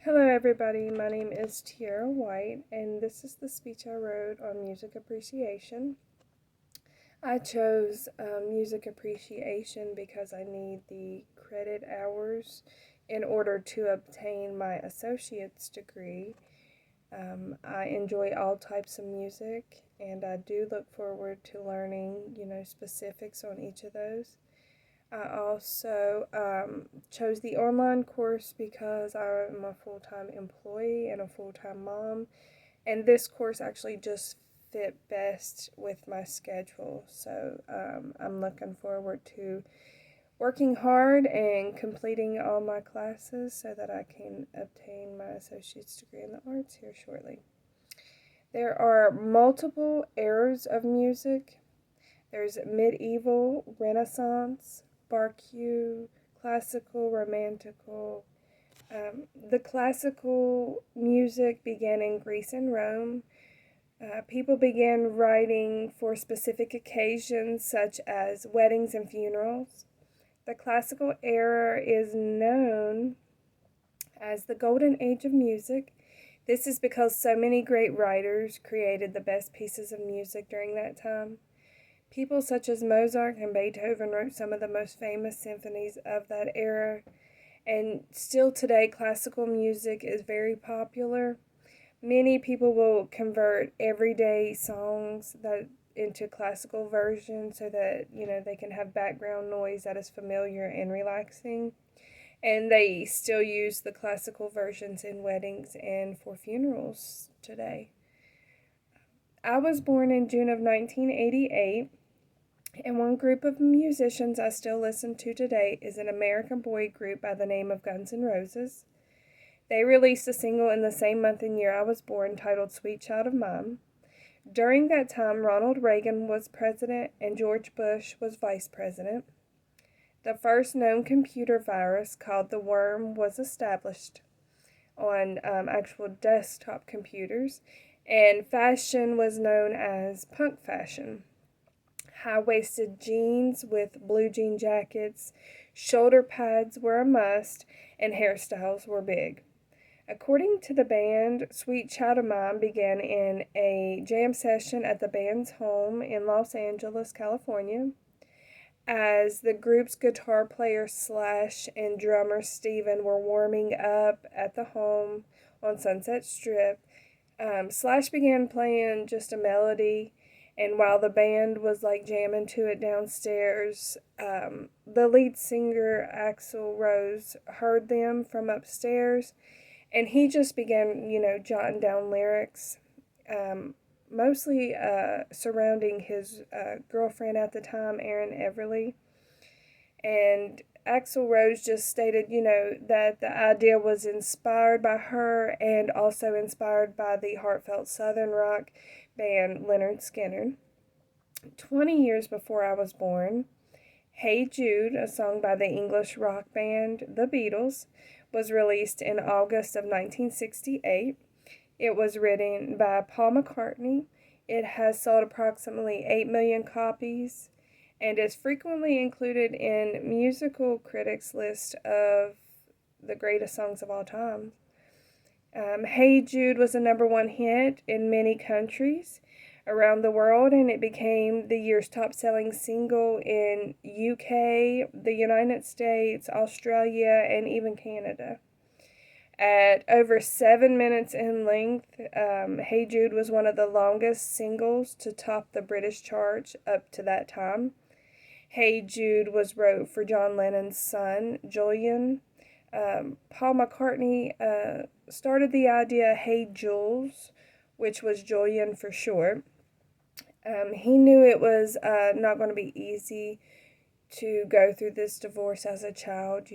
Hello, everybody. My name is Tiara White, and this is the speech I wrote on music appreciation. I chose music appreciation because I need the credit hours in order to obtain my associate's degree. I enjoy all types of music, and I do look forward to learning, specifics on each of those. I also chose the online course because I'm a full time employee and a full time mom, and this course actually just fit best with my schedule. So I'm looking forward to working hard and completing all my classes so that I can obtain my associate's degree in the arts here shortly. There are multiple eras of music. There's medieval, Renaissance, Baroque, classical, romantical. The classical music began in Greece and Rome. People began writing for specific occasions such as weddings and funerals. The classical era is known as the golden age of music. This is because so many great writers created the best pieces of music during that time. People such as Mozart and Beethoven wrote some of the most famous symphonies of that era, and still today, classical music is very popular. Many people will convert everyday songs that into classical versions so that they can have background noise that is familiar and relaxing. And they still use the classical versions in weddings and for funerals today. I was born in June of 1988. And one group of musicians I still listen to today is an American boy group by the name of Guns N' Roses. They released a single in the same month and year I was born titled Sweet Child of Mine. During that time, Ronald Reagan was president and George Bush was vice president. The first known computer virus, called the worm, was established on actual desktop computers, and fashion was known as punk fashion. High-waisted jeans with blue jean jackets, shoulder pads were a must, and hairstyles were big. According to the band, Sweet Child of Mine began in a jam session at the band's home in Los Angeles, California. As the group's guitar player Slash and drummer Steven were warming up at the home on Sunset Strip, Slash began playing just a melody, and while the band was like jamming to it downstairs, the lead singer Axl Rose heard them from upstairs, and he just began, jotting down lyrics, mostly surrounding his girlfriend at the time, Erin Everly. And Axl Rose just stated, that the idea was inspired by her and also inspired by the heartfelt Southern rock band Lynyrd Skynyrd. 20 years before I was born, Hey Jude, a song by the English rock band The Beatles, was released in August of 1968. It was written by Paul McCartney. It has sold approximately 8 million copies and is frequently included in musical critics' list of the greatest songs of all time. Hey Jude was a number one hit in many countries around the world, and it became the year's top-selling single in UK, the United States, Australia, and even Canada. At over 7 minutes in length, Hey Jude was one of the longest singles to top the British charts up to that time. Hey Jude was wrote for John Lennon's son, Julian. Paul McCartney started the idea Hey Jules, which was Julian for short. He knew it was not going to be easy to go through this divorce as a child,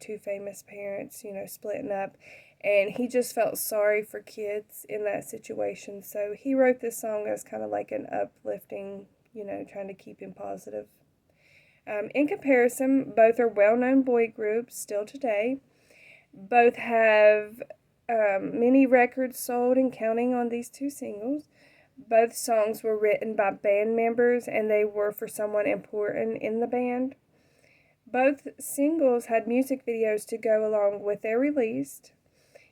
two famous parents, splitting up. And he just felt sorry for kids in that situation. So he wrote this song as kind of like an uplifting, trying to keep him positive. In comparison, both are well-known boy groups still today. Both have many records sold and counting on these two singles. Both songs were written by band members and they were for someone important in the band. Both singles had music videos to go along with their release.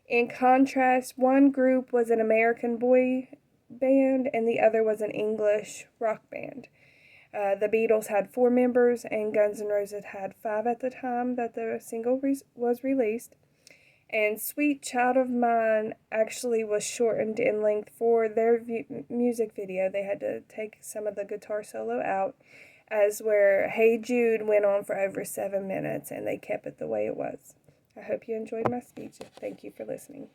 In contrast, one group was an American boy band and the other was an English rock band. The Beatles had 4 members and Guns N' Roses had 5 at the time that the single was released. And Sweet Child of Mine actually was shortened in length for their music video. They had to take some of the guitar solo out, as where Hey Jude went on for over 7 minutes and they kept it the way it was. I hope you enjoyed my speech. Thank you for listening.